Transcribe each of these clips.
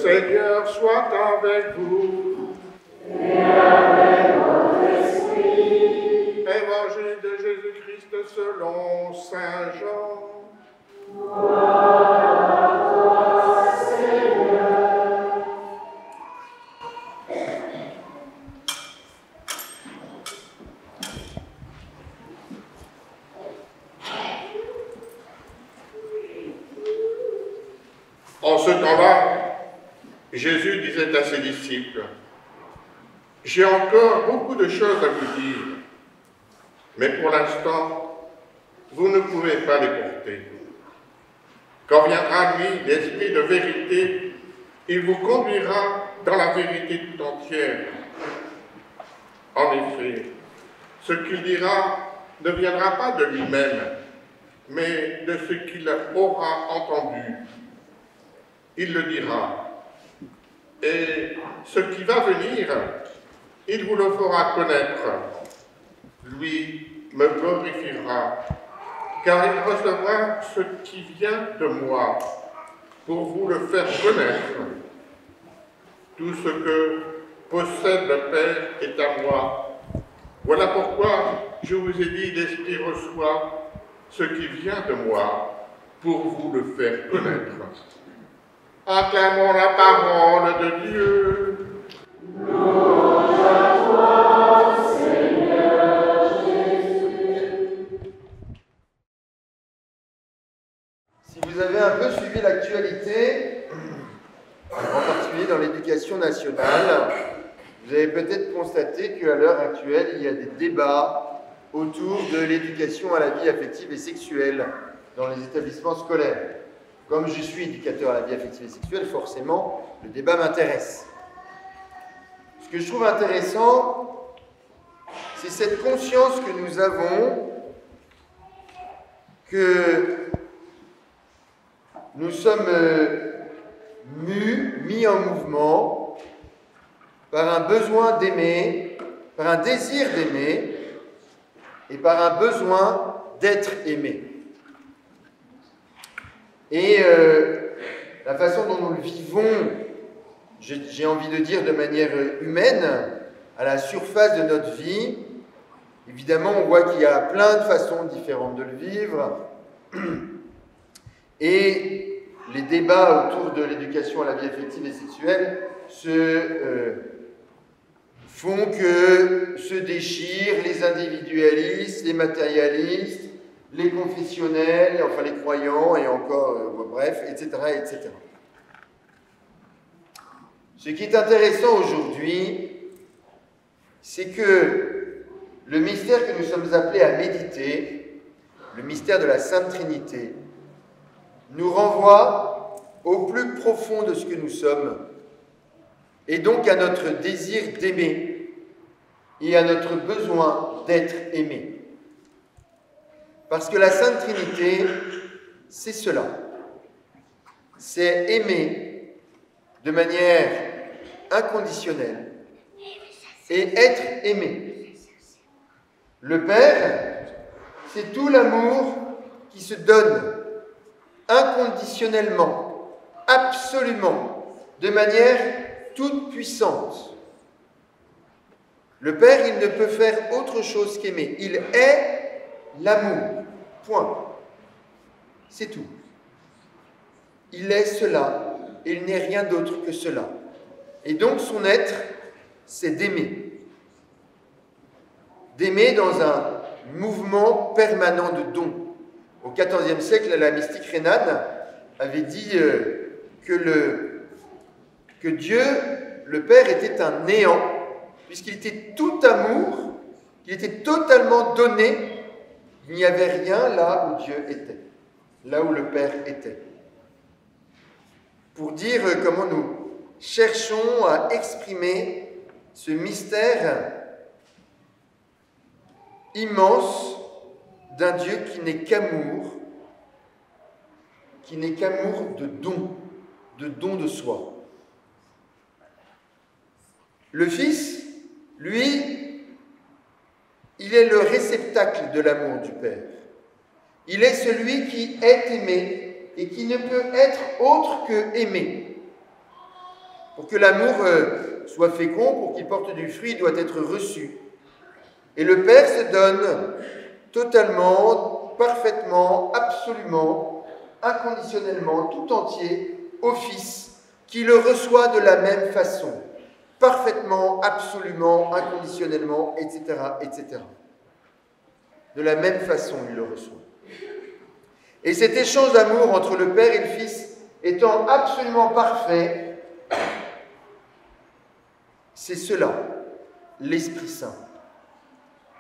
Seigneur soit avec vous. Et avec votre esprit. Évangile de Jésus-Christ selon Saint Jean. Gloire à toi, Seigneur. En ce temps-là, Jésus disait à ses disciples, « J'ai encore beaucoup de choses à vous dire, mais pour l'instant, vous ne pouvez pas les porter. Quand viendra lui, l'Esprit de vérité, il vous conduira dans la vérité tout entière. En effet, ce qu'il dira ne viendra pas de lui-même, mais de ce qu'il aura entendu. Il le dira. Et ce qui va venir, il vous le fera connaître. Lui me glorifiera, car il recevra ce qui vient de moi, pour vous le faire connaître. Tout ce que possède le Père est à moi. Voilà pourquoi je vous ai dit, l'Esprit reçoit ce qui vient de moi, pour vous le faire connaître. Acclamons la parole de Dieu. Louange à toi, Seigneur Jésus. Si vous avez un peu suivi l'actualité, en particulier dans l'éducation nationale, vous avez peut-être constaté qu'à l'heure actuelle, il y a des débats autour de l'éducation à la vie affective et sexuelle dans les établissements scolaires. Comme je suis éducateur à la vie affective et sexuelle, forcément, le débat m'intéresse. Ce que je trouve intéressant, c'est cette conscience que nous avons que nous sommes mis en mouvement par un besoin d'aimer, par un désir d'aimer et par un besoin d'être aimé. Et la façon dont nous le vivons, j'ai envie de dire de manière humaine, à la surface de notre vie, évidemment on voit qu'il y a plein de façons différentes de le vivre, et les débats autour de l'éducation à la vie affective et sexuelle font que se déchirent les individualistes, les matérialistes, les confessionnels, enfin les croyants, et encore, bref, etc., etc. Ce qui est intéressant aujourd'hui, c'est que le mystère que nous sommes appelés à méditer, le mystère de la Sainte Trinité, nous renvoie au plus profond de ce que nous sommes, et donc à notre désir d'aimer, et à notre besoin d'être aimé. Parce que la Sainte Trinité, c'est cela. C'est aimer de manière inconditionnelle et être aimé. Le Père, c'est tout l'amour qui se donne inconditionnellement, absolument, de manière toute puissante. Le Père, il ne peut faire autre chose qu'aimer. Il est l'amour. Point. C'est tout. Il est cela, et il n'est rien d'autre que cela. Et donc son être, c'est d'aimer. D'aimer dans un mouvement permanent de don. Au XIVe siècle, la mystique rhénane avait dit que Dieu, le Père, était un néant, puisqu'il était tout amour, il était totalement donné. Il n'y avait rien là où Dieu était, là où le Père était. Pour dire comment nous cherchons à exprimer ce mystère immense d'un Dieu qui n'est qu'amour de don de soi. Le Fils, lui, il est le réceptacle de l'amour du Père. Il est celui qui est aimé et qui ne peut être autre que aimé. Pour que l'amour soit fécond, pour qu'il porte du fruit, il doit être reçu. Et le Père se donne totalement, parfaitement, absolument, inconditionnellement, tout entier au Fils, qui le reçoit de la même façon, parfaitement, absolument, inconditionnellement, etc., etc. De la même façon, il le reçoit. Et cet échange d'amour entre le Père et le Fils étant absolument parfait, c'est cela, l'Esprit Saint.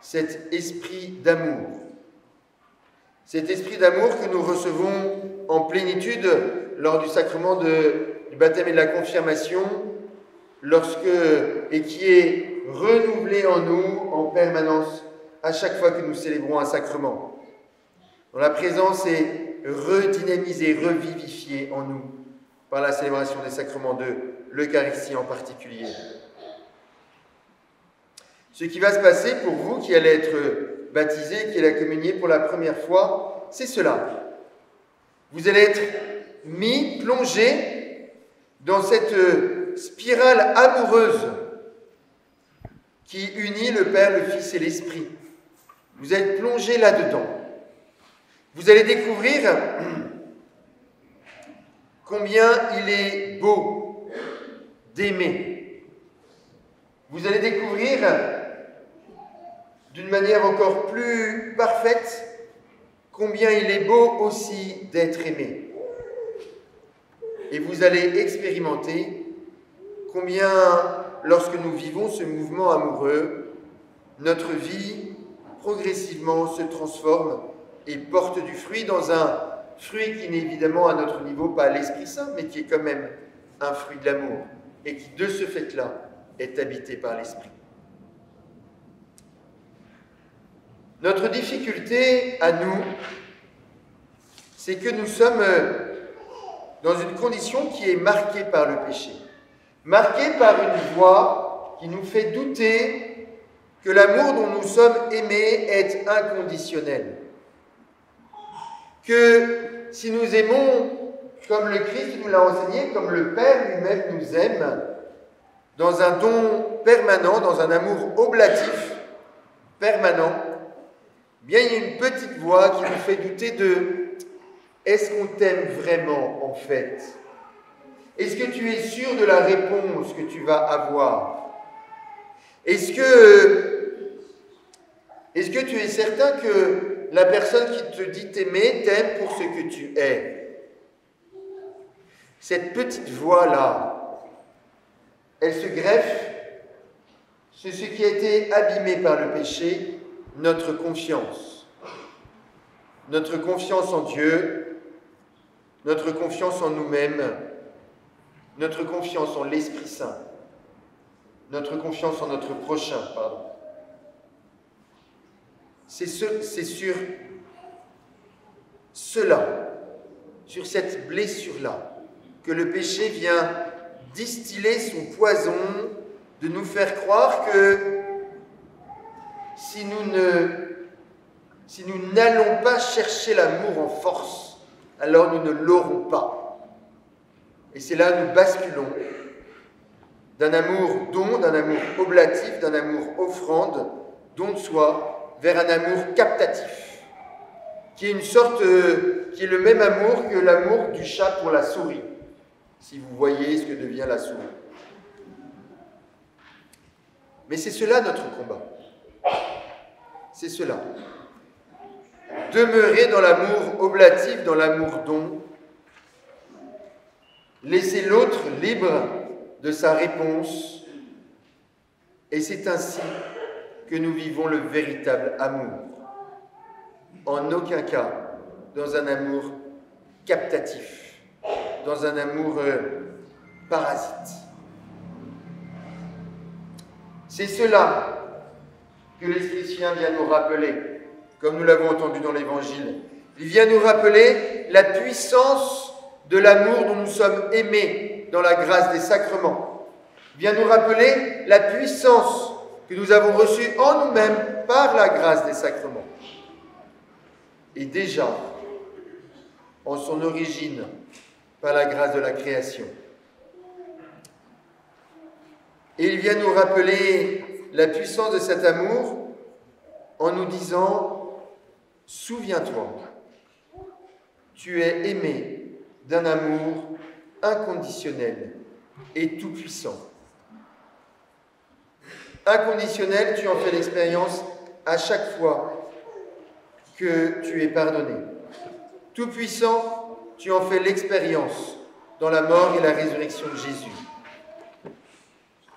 Cet esprit d'amour. Cet esprit d'amour que nous recevons en plénitude lors du sacrement du baptême et de la confirmation, et qui est renouvelé en nous en permanence à chaque fois que nous célébrons un sacrement. Dont la présence est redynamisée, revivifiée en nous par la célébration des sacrements de l'Eucharistie en particulier. Ce qui va se passer pour vous qui allez être baptisés, qui allez la communier pour la première fois, c'est cela. Vous allez être plongés dans cette spirale amoureuse qui unit le Père, le Fils et l'Esprit. Vous êtes plongés là-dedans. Vous allez découvrir combien il est beau d'aimer. Vous allez découvrir d'une manière encore plus parfaite combien il est beau aussi d'être aimé. Et vous allez expérimenter combien, lorsque nous vivons ce mouvement amoureux, notre vie progressivement se transforme et porte du fruit, dans un fruit qui n'est évidemment à notre niveau pas l'Esprit Saint, mais qui est quand même un fruit de l'amour, et qui de ce fait-là est habité par l'Esprit. Notre difficulté à nous, c'est que nous sommes dans une condition qui est marquée par le péché, marquée par une voie qui nous fait douter que l'amour dont nous sommes aimés est inconditionnel. Que si nous aimons comme le Christ nous l'a enseigné, comme le Père lui-même nous aime, dans un don permanent, dans un amour oblatif permanent, bien il y a une petite voix qui nous fait douter de « est-ce qu'on t'aime vraiment en fait ? Est-ce que tu es sûr de la réponse que tu vas avoir ? Est-ce que tu es certain que la personne qui te dit t'aimer t'aime pour ce que tu es ? » Cette petite voix-là, elle se greffe sur ce qui a été abîmé par le péché, notre confiance. Notre confiance en Dieu, notre confiance en nous-mêmes, notre confiance en l'Esprit Saint, notre confiance en notre prochain, pardon. C'est sur cela, sur cette blessure-là, que le péché vient distiller son poison, de nous faire croire que si nous n'allons pas chercher l'amour en force, alors nous ne l'aurons pas. Et c'est là que nous basculons d'un amour don, d'un amour oblatif, d'un amour offrande, don de soi, vers un amour captatif, qui est qui est le même amour que l'amour du chat pour la souris, si vous voyez ce que devient la souris. Mais c'est cela notre combat. C'est cela. Demeurer dans l'amour oblatif, dans l'amour don, laisser l'autre libre de sa réponse, et c'est ainsi que nous vivons le véritable amour. En aucun cas dans un amour captatif, dans un amour parasite. C'est cela que l'Esprit Saint vient nous rappeler, comme nous l'avons entendu dans l'Évangile. Il vient nous rappeler la puissance de l'amour dont nous sommes aimés dans la grâce des sacrements. Il vient nous rappeler la puissance que nous avons reçue en nous-mêmes par la grâce des sacrements. Et déjà, en son origine, par la grâce de la création. Et il vient nous rappeler la puissance de cet amour en nous disant « Souviens-toi, tu es aimé d'un amour inconditionnel et tout-puissant. Inconditionnel, tu en fais l'expérience à chaque fois que tu es pardonné. Tout-puissant, tu en fais l'expérience dans la mort et la résurrection de Jésus.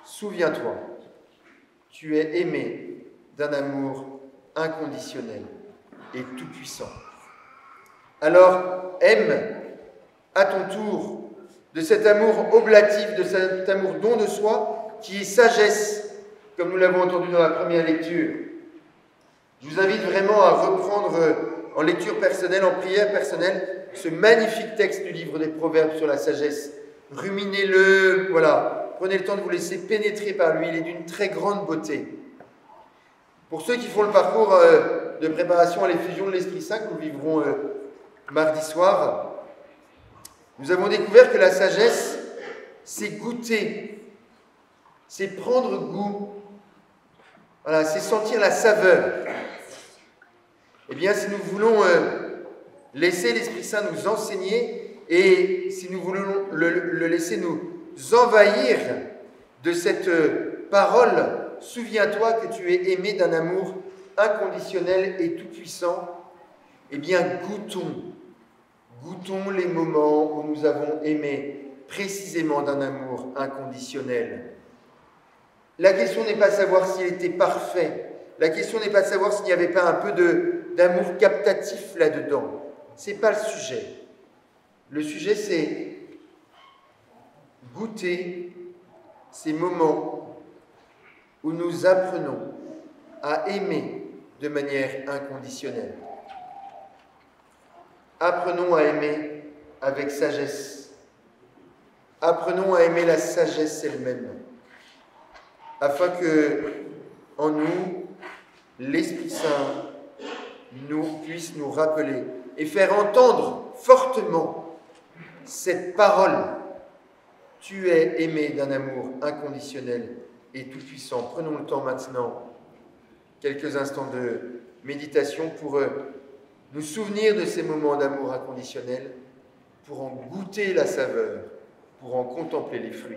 Souviens-toi, tu es aimé d'un amour inconditionnel et tout-puissant. Alors, aime à ton tour de cet amour oblatif, de cet amour don de soi, qui est sagesse, comme nous l'avons entendu dans la première lecture. Je vous invite vraiment à reprendre en lecture personnelle, en prière personnelle, ce magnifique texte du livre des Proverbes sur la sagesse. Ruminez-le, voilà. Prenez le temps de vous laisser pénétrer par lui, il est d'une très grande beauté. Pour ceux qui font le parcours de préparation à l'effusion de l'Esprit Saint, que nous vivrons mardi soir, nous avons découvert que la sagesse, c'est goûter, c'est prendre goût, voilà, c'est sentir la saveur. Eh bien, si nous voulons laisser l'Esprit Saint nous enseigner et si nous voulons le laisser nous envahir de cette parole, souviens-toi que tu es aimé d'un amour inconditionnel et tout-puissant, eh bien, goûtons les moments où nous avons aimé précisément d'un amour inconditionnel. La question n'est pas de savoir s'il était parfait. La question n'est pas de savoir s'il n'y avait pas un peu d'amour captatif là-dedans. Ce n'est pas le sujet. Le sujet, c'est goûter ces moments où nous apprenons à aimer de manière inconditionnelle. Apprenons à aimer avec sagesse. Apprenons à aimer la sagesse elle-même, afin que, en nous, l'Esprit Saint puisse nous rappeler et faire entendre fortement cette parole. Tu es aimé d'un amour inconditionnel et tout-puissant. Prenons le temps maintenant, quelques instants de méditation pour nous souvenir de ces moments d'amour inconditionnel, pour en goûter la saveur, pour en contempler les fruits.